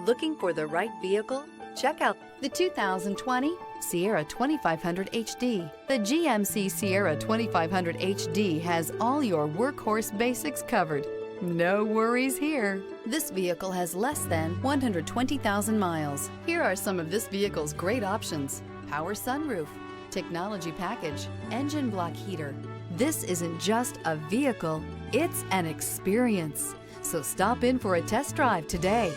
Looking for the right vehicle? Check out the 2020 Sierra 2500 HD. The GMC Sierra 2500 HD has all your workhorse basics covered. No worries here. This vehicle has less than 120,000 miles. Here are some of this vehicle's great options: power sunroof, technology package, engine block heater. This isn't just a vehicle, it's an experience. So stop in for a test drive today.